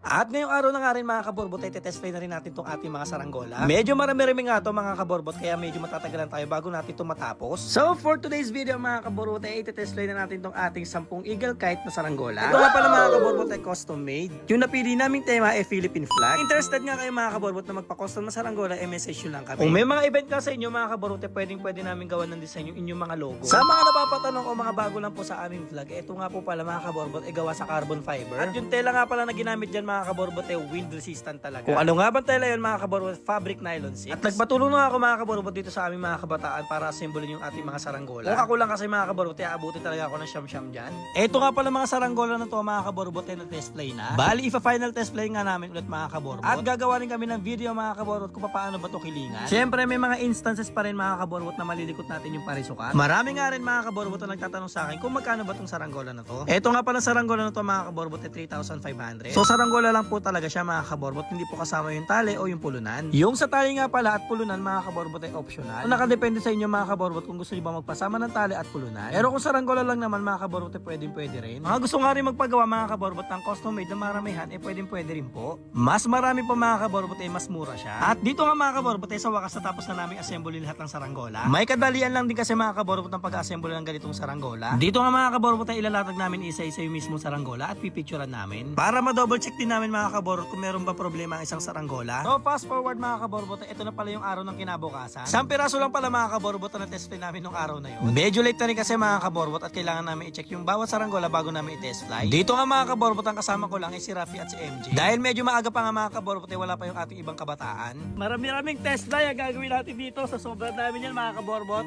At ngayong araw na nga rin mga kaborbot ay test play na rin natin itong ating mga saranggola. Medyo marami-rami nga ito mga kaborbot kaya medyo matatagalan tayo bago natin ito matapos. So for today's video mga kaborbot ay test play na natin itong ating 10 eagle kite na saranggola. Ito nga pala mga kaborbot ay custom made. Yung napili naming tema ay Philippine flag. Interested nga kayo mga kaborbot na magpa-custom na saranggola ay message nyo lang kami. Kung may mga event ka sa inyo mga kaborbot ay pwede namin gawan ng design yung inyong mga logo. Sa mga napapatanong o mga bago lang po sa aming flag, ito nga po pala mga kaborbot ay gawa sa carbon fiber. At yung tela nga pala na ginamit dyan mga kaborbot ay wind resistant talaga. Kung ano nga bang tela yun mga kaborbot, fabric nylon 6. At nagpatulong na ako mga kaborbot dito sa aming mga kabataan para assemble yung ating mga saranggola. Kung ako lang kasi mga kaborbot ay aabutin talaga ako ng siyam-siyam dyan. Ito nga pala mga saranggola na to mga kaborbot ay na-test play na. Bali, final test play nga namin ulit mga kaborbot. At gagawa rin kami ng video mga kaborbot kung paano ba to kilingan. Siyempre may mga instances pa rin mga kaborbot na malilikot natin yung parisukat. Marami nga rin mga kaborbot na nagtatanong sa akin kung magkano ba tong saranggola na to. Ito nga pala saranggola na to mga kaborbot ay 3,500. So saranggola lang po talaga siya mga kaborbot, hindi po kasama yung tali o yung pulunan. Yung sa tali nga pala at pulunan mga kaborbot ay optional. Nakadepende sa inyo mga kaborbot kung gusto niyo ba magpasama ng tali at pulunan. Pero kung saranggola lang naman mga kaborbot ay pwede rin. Mga gusto nga rin magpagawa mga kaborbot ng custom made na maramihan ay pwede rin po. Mas marami pa mga kaborbot ay mas mura siya. At dito nga mga kaborbot ay sa wakas natapos na namin assemble lahat ng saranggola. May kadalian lang din kasi mga kaborbot ng pag-assemble ng ganitong saranggola. Dito nga mga kaborbot ay ilalatag namin isa-isa yung mismong saranggola at pipicturean namin. Para ma-double check din namin mga kaborbot kung meron ba problema ang isang saranggola. So fast forward mga kaborbot, ito na pala yung araw ng kinabukasan. 1 piraso lang pala mga kaborbot na test fly namin nung araw na yun. Medyo late na rin kasi mga kaborbot at kailangan namin i-check yung bawat saranggola bago namin i-test fly. Dito nga mga kaborbot ang kasama ko lang ay si Rafi at si MJ. Dahil medyo maaga pa nga mga kaborbot ay wala pa yung ating ibang kabataan. Marami-raming test fly ang gagawin natin dito sa sobrang dami yan mga kaborbot.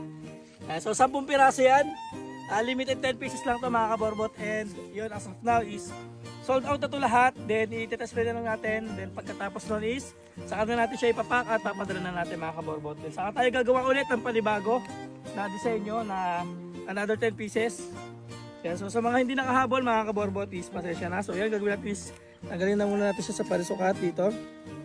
So 10 piraso yan. Limited 10 pieces lang to mga kaborbot, and yun as of now is sold out na to lahat. Then i-test play na lang natin. Then pagkatapos nun is saka na natin siya ipapak at papadala na natin mga kaborbot. Then saka tayo gagawa ulit ng panibago na disenyo na another 10 pieces. Yan, so sa mga hindi nakahabol mga kaborbot is pasensya na. So yan gagawin natin is tanggalin na muna natin siya sa parisukat dito.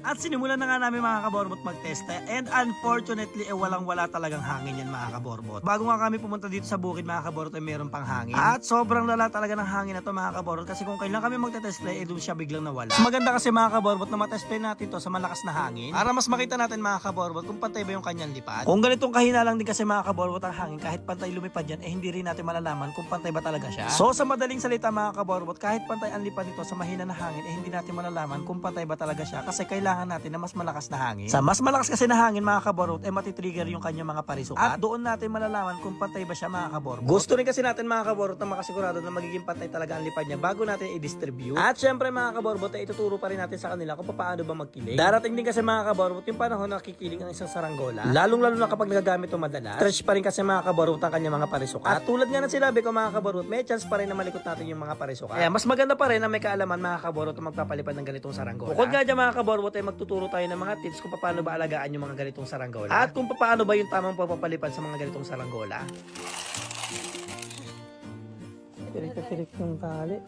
At sinimulan na nga namin mga kaborbot mag-test, and unfortunately walang-wala talagang hangin yan mga kaborbot. Bago nga kami pumunta dito sa bukid mga kaborbot ay meron pang hangin. At sobrang lala talaga ng hangin na to mga kaborbot, kasi kung kailan kami mag-test play doon siya biglang nawala. Mas maganda kasi mga kaborbot na ma-test play natin to sa malakas na hangin para mas makita natin mga kaborbot kung pantay ba yung kanyang lipad. Kung ganitong kahina lang din kasi mga kaborbot ang hangin, kahit pantay lumipad yan hindi rin natin malalaman kung pantay ba talaga siya. So sa madaling salita mga kaborbot, kahit pantay ang lipad nito sa mahina na hangin hindi natin malalaman kung pantay ba talaga siya, kasi kailangan natin na mas malakas na hangin. Sa mas malakas kasi na hangin mga kaborbot matitrigger yung kanyang mga parisukat at doon natin malalaman kung pantay ba siya mga kaborbot. Gusto rin kasi natin mga kaborbot na makasigurado na magiging pantay talaga ang lipad niya bago natin i-distribute. At syempre mga kaborbot ituturo pa rin natin sa kanila kung paano ba magkiling. Darating din kasi mga kaborbot yung panahon na kikiling ang isang saranggola, lalong na kapag nagagamit ito madalas. Stretch pa rin kasi mga kaborbot ang kanyang mga parisukat. At tulad nga ng sinabi ko mga kaborbot, may chance pa rin na malikot natin yung mga parisukat. Kaya mas maganda pa rin na may kaalaman mga kaborbot na magpapalipad ng ganitong saranggola. Bukod nga dyan mga kaborbot magtuturo tayo ng mga tips kung paano ba alagaan yung mga ganitong saranggola at kung paano ba yung tamang pagpapalipad sa mga ganitong saranggola. Tirik yung tali.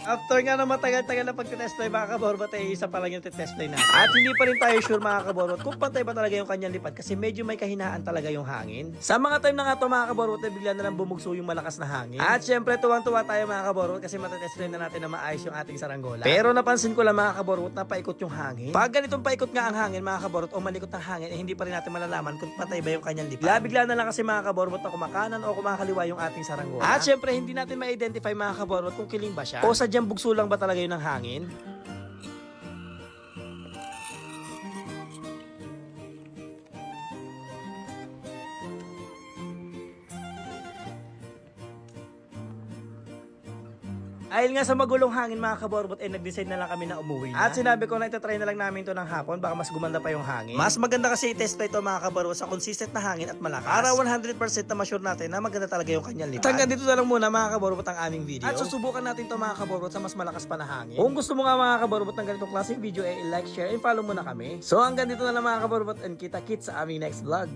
After nga na matagal-tagal na pagtitest play mga kaborbot isa pa lang yung test play natin. At hindi pa rin tayo sure mga kaborbot kung pantay ba talaga yung kanyang lipad, kasi medyo may kahinaan talaga yung hangin. Sa mga time na nga to mga kaborbot bigla na lang bumugso yung malakas na hangin. At syempre tuwang-tuwa tayo mga kaborbot kasi matetest play na natin na maayos yung ating saranggola. Pero napansin ko lang mga kaborbot na paikot yung hangin. Pag ganitong paikot nga ang hangin mga kaborbot o malikot ang hangin hindi pa rin natin malalaman kung pantay ba yung kanyang lipad. Bigla na lang kasi mga kaborbot na kumakanan o kumakaliwa yung ating saranggola. At syempre hindi natin ma-identify mga kaborbot kung kiling ba siya o sadyang bugso lang ba talaga yun ng hangin. Dahil nga sa magulong hangin mga kaborbot nag-decide na lang kami na umuwi na. At sinabi ko na itatry na lang namin to ng hapon, baka mas gumanda pa yung hangin. Mas maganda kasi i-test pa ito mga kaborbot sa consistent na hangin at malakas para 100% na ma-sure natin na maganda talaga yung kanyang lipad. At hanggang dito na lang muna mga kaborbot ang aming video. At susubukan natin to mga kaborbot sa mas malakas pa na hangin. Kung gusto mo nga mga kaborbot ng ganitong klaseng video i-like, share, and follow mo na kami. So hanggang dito na lang mga kaborbot, and kita-kits sa aming next vlog.